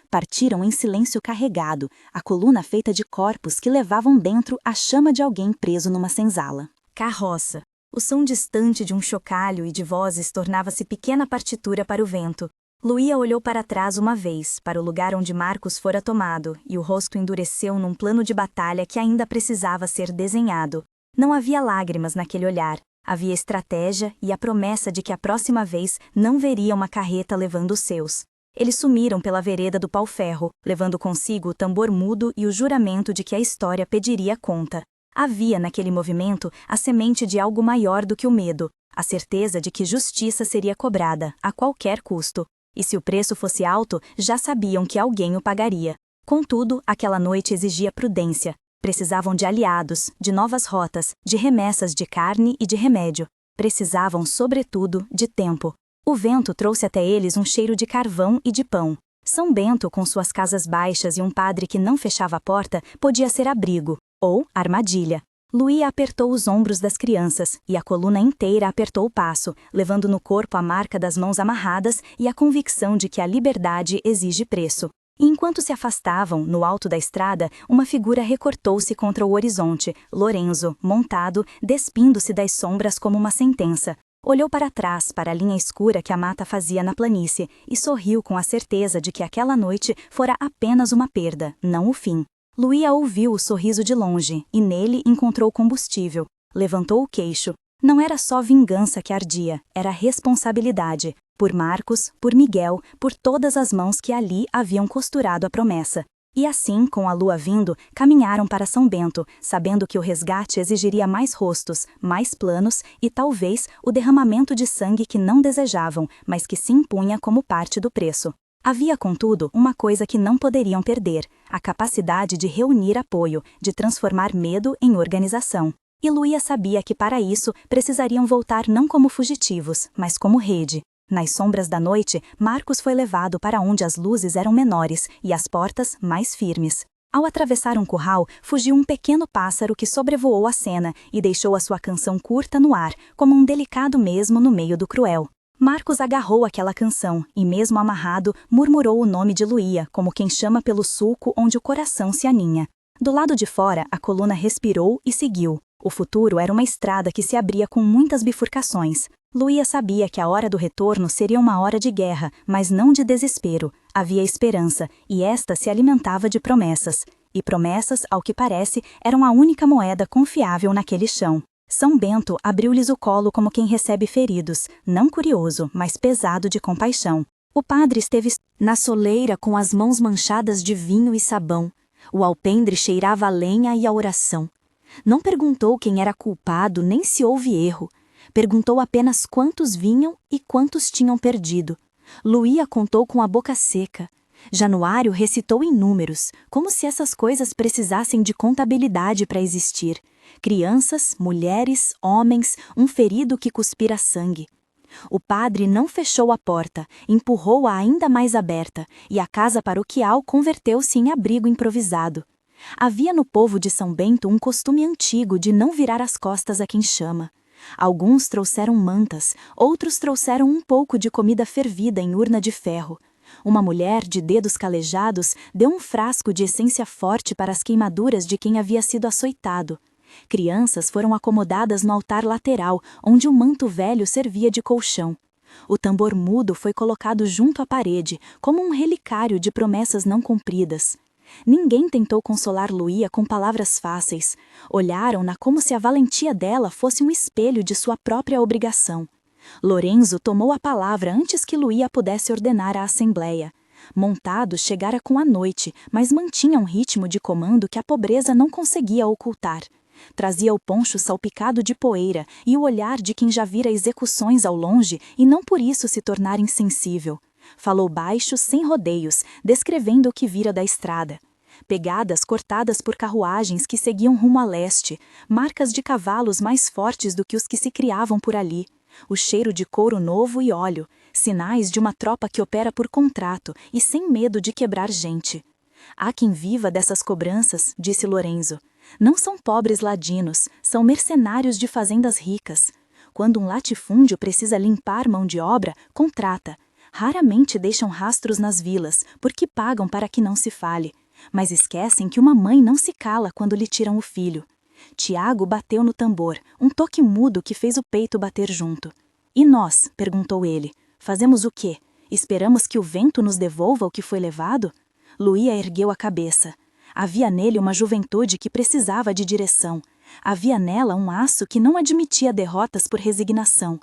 Partiram em silêncio carregado, a coluna feita de corpos que levavam dentro a chama de alguém preso numa senzala. Carroça. O som distante de um chocalho e de vozes tornava-se pequena partitura para o vento. Luía olhou para trás uma vez, para o lugar onde Marcos fora tomado, e o rosto endureceu num plano de batalha que ainda precisava ser desenhado. Não havia lágrimas naquele olhar. Havia estratégia e a promessa de que a próxima vez não veria uma carreta levando os seus. Eles sumiram pela vereda do pau-ferro, levando consigo o tambor mudo e o juramento de que a história pediria conta. Havia naquele movimento a semente de algo maior do que o medo, a certeza de que justiça seria cobrada, a qualquer custo. E se o preço fosse alto, já sabiam que alguém o pagaria. Contudo, aquela noite exigia prudência. Precisavam de aliados, de novas rotas, de remessas de carne e de remédio. Precisavam, sobretudo, de tempo. O vento trouxe até eles um cheiro de carvão e de pão. São Bento, com suas casas baixas e um padre que não fechava a porta, podia ser abrigo, ou armadilha. Luía apertou os ombros das crianças, e a coluna inteira apertou o passo, levando no corpo a marca das mãos amarradas e a convicção de que a liberdade exige preço. E enquanto se afastavam, no alto da estrada, uma figura recortou-se contra o horizonte, Lorenzo, montado, despindo-se das sombras como uma sentença. Olhou para trás, para a linha escura que a mata fazia na planície, e sorriu com a certeza de que aquela noite fora apenas uma perda, não o fim. Luía ouviu o sorriso de longe, e nele encontrou combustível. Levantou o queixo. Não era só vingança que ardia, era responsabilidade. Por Marcos, por Miguel, por todas as mãos que ali haviam costurado a promessa. E assim, com a lua vindo, caminharam para São Bento, sabendo que o resgate exigiria mais rostos, mais planos e, talvez, o derramamento de sangue que não desejavam, mas que se impunha como parte do preço. Havia, contudo, uma coisa que não poderiam perder, a capacidade de reunir apoio, de transformar medo em organização. E Luía sabia que para isso precisariam voltar não como fugitivos, mas como rede. Nas sombras da noite, Marcos foi levado para onde as luzes eram menores e as portas mais firmes. Ao atravessar um curral, fugiu um pequeno pássaro que sobrevoou a cena e deixou a sua canção curta no ar, como um delicado mesmo no meio do cruel. Marcos agarrou aquela canção e, mesmo amarrado, murmurou o nome de Luía, como quem chama pelo sulco onde o coração se aninha. Do lado de fora, a coluna respirou e seguiu. O futuro era uma estrada que se abria com muitas bifurcações. Luía sabia que a hora do retorno seria uma hora de guerra, mas não de desespero. Havia esperança, e esta se alimentava de promessas. E promessas, ao que parece, eram a única moeda confiável naquele chão. São Bento abriu-lhes o colo como quem recebe feridos, não curioso, mas pesado de compaixão. O padre esteve na soleira com as mãos manchadas de vinho e sabão. O alpendre cheirava a lenha e a oração. Não perguntou quem era culpado, nem se houve erro. Perguntou apenas quantos vinham e quantos tinham perdido. Luía contou com a boca seca. Januário recitou em números, como se essas coisas precisassem de contabilidade para existir. Crianças, mulheres, homens, um ferido que cuspira sangue. O padre não fechou a porta, empurrou-a ainda mais aberta, e a casa paroquial converteu-se em abrigo improvisado. Havia no povo de São Bento um costume antigo de não virar as costas a quem chama. Alguns trouxeram mantas, outros trouxeram um pouco de comida fervida em urna de ferro. Uma mulher de dedos calejados deu um frasco de essência forte para as queimaduras de quem havia sido açoitado. Crianças foram acomodadas no altar lateral, onde o manto velho servia de colchão. O tambor mudo foi colocado junto à parede, como um relicário de promessas não cumpridas. Ninguém tentou consolar Luía com palavras fáceis. Olharam-na como se a valentia dela fosse um espelho de sua própria obrigação. Lorenzo tomou a palavra antes que Luía pudesse ordenar a assembleia. Montado chegara com a noite, mas mantinha um ritmo de comando que a pobreza não conseguia ocultar. Trazia o poncho salpicado de poeira e o olhar de quem já vira execuções ao longe e não por isso se tornar insensível. Falou baixo, sem rodeios, descrevendo o que vira da estrada. Pegadas cortadas por carruagens que seguiam rumo a leste, marcas de cavalos mais fortes do que os que se criavam por ali, o cheiro de couro novo e óleo, sinais de uma tropa que opera por contrato e sem medo de quebrar gente. Há quem viva dessas cobranças, disse Lorenzo. Não são pobres ladinos, são mercenários de fazendas ricas. Quando um latifúndio precisa limpar mão de obra, contrata. Raramente deixam rastros nas vilas, porque pagam para que não se fale. Mas esquecem que uma mãe não se cala quando lhe tiram o filho. Tiago bateu no tambor, um toque mudo que fez o peito bater junto. E nós, perguntou ele, fazemos o quê? Esperamos que o vento nos devolva o que foi levado? Luía ergueu a cabeça. Havia nele uma juventude que precisava de direção. Havia nela um aço que não admitia derrotas por resignação.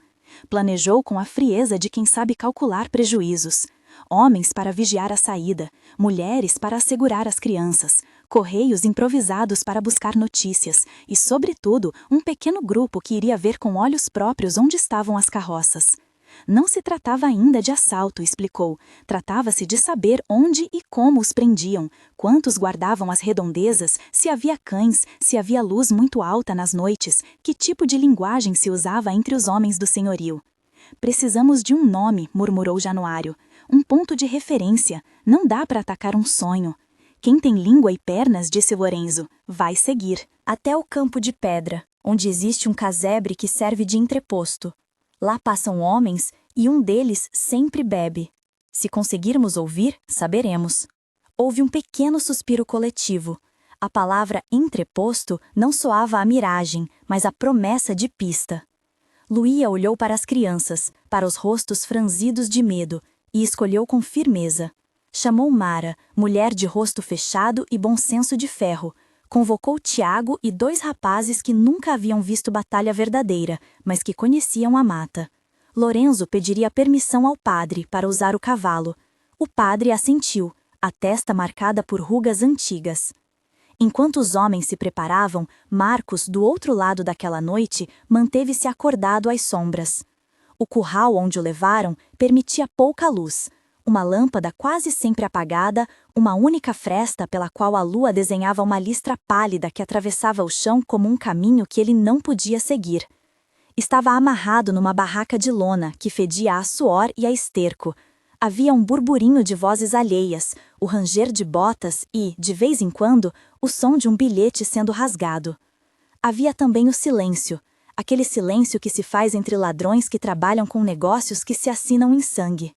Planejou com a frieza de quem sabe calcular prejuízos. Homens para vigiar a saída, mulheres para assegurar as crianças, correios improvisados para buscar notícias e, sobretudo, um pequeno grupo que iria ver com olhos próprios onde estavam as carroças. Não se tratava ainda de assalto, explicou. Tratava-se de saber onde e como os prendiam, quantos guardavam as redondezas, se havia cães, se havia luz muito alta nas noites, que tipo de linguagem se usava entre os homens do senhorio. Precisamos de um nome, murmurou Januário. Um ponto de referência. Não dá para atacar um sonho. Quem tem língua e pernas, disse Lorenzo, vai seguir. Até o campo de pedra, onde existe um casebre que serve de entreposto. Lá passam homens e um deles sempre bebe. Se conseguirmos ouvir, saberemos. Houve um pequeno suspiro coletivo. A palavra entreposto não soava a miragem, mas a promessa de pista. Luía olhou para as crianças, para os rostos franzidos de medo, e escolheu com firmeza. Chamou Mara, mulher de rosto fechado e bom senso de ferro. Convocou Tiago e 2 rapazes que nunca haviam visto batalha verdadeira, mas que conheciam a mata. Lorenzo pediria permissão ao padre para usar o cavalo. O padre assentiu, a testa marcada por rugas antigas. Enquanto os homens se preparavam, Marcos, do outro lado daquela noite, manteve-se acordado às sombras. O curral onde o levaram permitia pouca luz. Uma lâmpada quase sempre apagada, uma única fresta pela qual a lua desenhava uma listra pálida que atravessava o chão como um caminho que ele não podia seguir. Estava amarrado numa barraca de lona que fedia a suor e a esterco. Havia um burburinho de vozes alheias, o ranger de botas e, de vez em quando, o som de um bilhete sendo rasgado. Havia também o silêncio, aquele silêncio que se faz entre ladrões que trabalham com negócios que se assinam em sangue.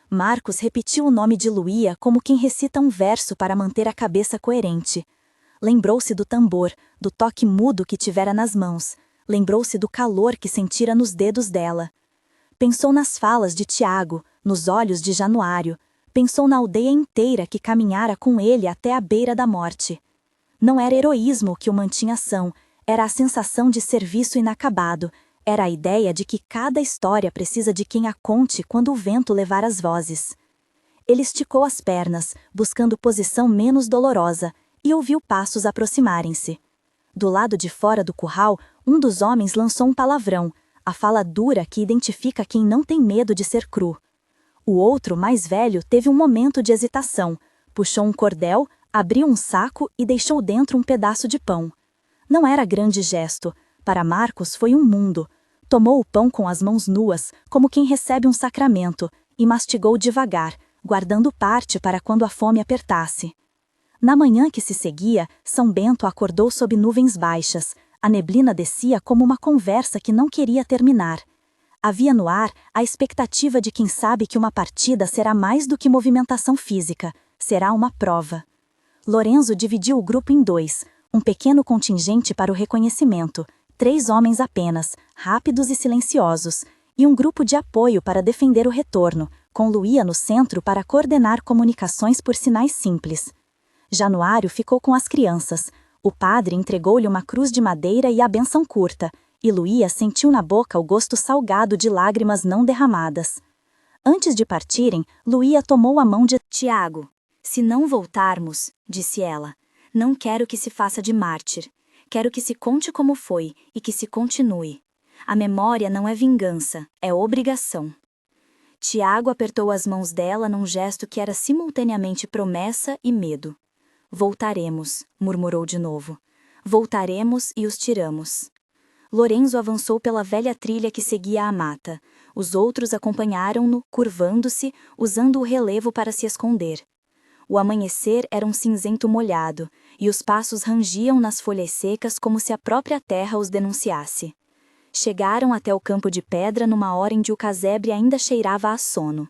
Marcos repetiu o nome de Luía como quem recita um verso para manter a cabeça coerente. Lembrou-se do tambor, do toque mudo que tivera nas mãos. Lembrou-se do calor que sentira nos dedos dela. Pensou nas falas de Tiago, nos olhos de Januário. Pensou na aldeia inteira que caminhara com ele até a beira da morte. Não era heroísmo que o mantinha são, era a sensação de serviço inacabado, era a ideia de que cada história precisa de quem a conte quando o vento levar as vozes. Ele esticou as pernas, buscando posição menos dolorosa, e ouviu passos aproximarem-se. Do lado de fora do curral, um dos homens lançou um palavrão, a fala dura que identifica quem não tem medo de ser cru. O outro, mais velho, teve um momento de hesitação, puxou um cordel, abriu um saco e deixou dentro um pedaço de pão. Não era grande gesto, para Marcos foi um mundo. Tomou o pão com as mãos nuas, como quem recebe um sacramento, e mastigou devagar, guardando parte para quando a fome apertasse. Na manhã que se seguia, São Bento acordou sob nuvens baixas. A neblina descia como uma conversa que não queria terminar. Havia no ar a expectativa de quem sabe que uma partida será mais do que movimentação física, será uma prova. Lorenzo dividiu o grupo em dois, um pequeno contingente para o reconhecimento, 3 homens apenas, rápidos e silenciosos, e um grupo de apoio para defender o retorno, com Luía no centro para coordenar comunicações por sinais simples. Januário ficou com as crianças. O padre entregou-lhe uma cruz de madeira e a bênção curta, e Luía sentiu na boca o gosto salgado de lágrimas não derramadas. Antes de partirem, Luía tomou a mão de Tiago. Se não voltarmos, disse ela, não quero que se faça de mártir. Quero que se conte como foi e que se continue. A memória não é vingança, é obrigação. Tiago apertou as mãos dela num gesto que era simultaneamente promessa e medo. Voltaremos, murmurou de novo. Voltaremos e os tiramos. Lorenzo avançou pela velha trilha que seguia a mata. Os outros acompanharam-no, curvando-se, usando o relevo para se esconder. O amanhecer era um cinzento molhado, e os passos rangiam nas folhas secas como se a própria terra os denunciasse. Chegaram até o campo de pedra numa hora em que o casebre ainda cheirava a sono.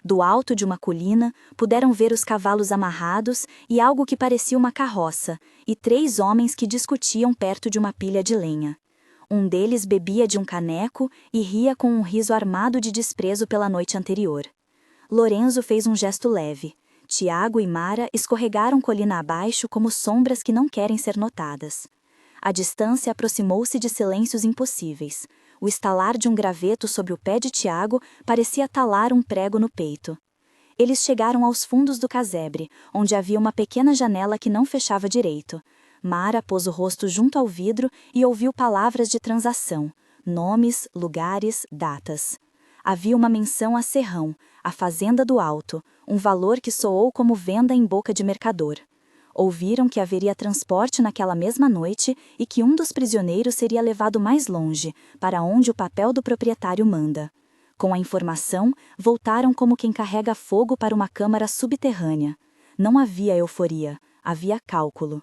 Do alto de uma colina, puderam ver os cavalos amarrados e algo que parecia uma carroça, e 3 homens que discutiam perto de uma pilha de lenha. Um deles bebia de um caneco e ria com um riso armado de desprezo pela noite anterior. Lorenzo fez um gesto leve. Tiago e Mara escorregaram colina abaixo como sombras que não querem ser notadas. A distância aproximou-se de silêncios impossíveis. O estalar de um graveto sobre o pé de Tiago parecia talar um prego no peito. Eles chegaram aos fundos do casebre, onde havia uma pequena janela que não fechava direito. Mara pôs o rosto junto ao vidro e ouviu palavras de transação, nomes, lugares, datas. Havia uma menção a Serrão, a Fazenda do Alto, um valor que soou como venda em boca de mercador. Ouviram que haveria transporte naquela mesma noite e que um dos prisioneiros seria levado mais longe, para onde o papel do proprietário manda. Com a informação, voltaram como quem carrega fogo para uma câmara subterrânea. Não havia euforia, havia cálculo.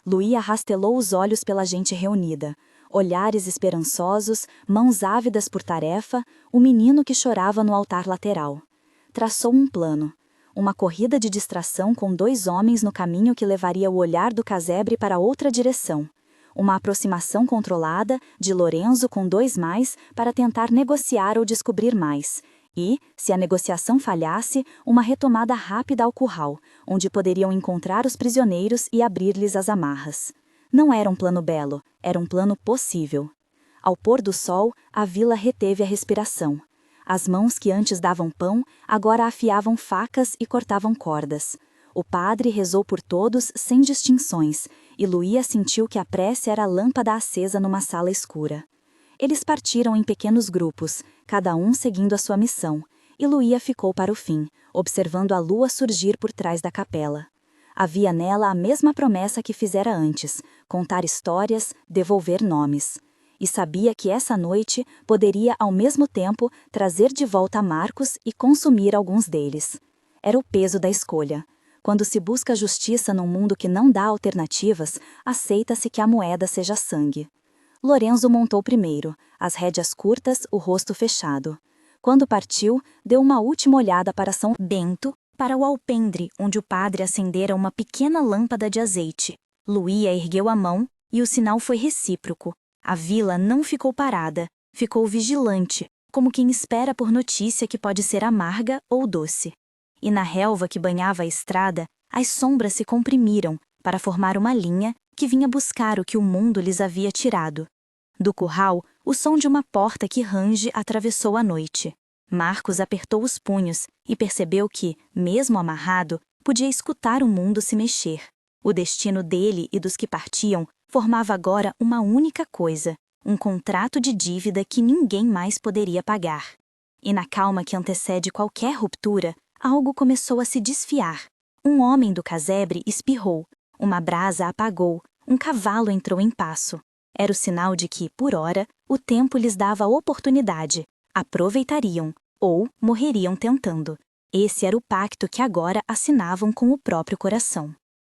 Luía rastelou os olhos pela gente reunida. Olhares esperançosos, mãos ávidas por tarefa, o menino que chorava no altar lateral. Traçou um plano. Uma corrida de distração com 2 homens no caminho que levaria o olhar do casebre para outra direção. Uma aproximação controlada de Lorenzo com 2 mais para tentar negociar ou descobrir mais. E, se a negociação falhasse, uma retomada rápida ao curral, onde poderiam encontrar os prisioneiros e abrir-lhes as amarras. Não era um plano belo, era um plano possível. Ao pôr do sol, a vila reteve a respiração. As mãos que antes davam pão, agora afiavam facas e cortavam cordas. O padre rezou por todos, sem distinções, e Luía sentiu que a prece era a lâmpada acesa numa sala escura. Eles partiram em pequenos grupos, cada um seguindo a sua missão, e Luía ficou para o fim, observando a lua surgir por trás da capela. Havia nela a mesma promessa que fizera antes, contar histórias, devolver nomes. e sabia que essa noite poderia ao mesmo tempo trazer de volta Marcos e consumir alguns deles. Era o peso da escolha. Quando se busca justiça num mundo que não dá alternativas, aceita-se que a moeda seja sangue. Lorenzo montou primeiro, as rédeas curtas, o rosto fechado. Quando partiu, deu uma última olhada para São Bento, para o alpendre, onde o padre acendera uma pequena lâmpada de azeite. Luía ergueu a mão, e o sinal foi recíproco. A vila não ficou parada, ficou vigilante, como quem espera por notícia que pode ser amarga ou doce. E na relva que banhava a estrada, as sombras se comprimiram para formar uma linha que vinha buscar o que o mundo lhes havia tirado. Do curral, o som de uma porta que range atravessou a noite. Marcos apertou os punhos e percebeu que, mesmo amarrado, podia escutar o mundo se mexer. O destino dele e dos que partiam formava agora uma única coisa, um contrato de dívida que ninguém mais poderia pagar. E na calma que antecede qualquer ruptura, algo começou a se desfiar. Um homem do casebre espirrou, uma brasa apagou, um cavalo entrou em passo. Era o sinal de que, por ora, o tempo lhes dava oportunidade. Aproveitariam, ou morreriam tentando. Esse era o pacto que agora assinavam com o próprio coração.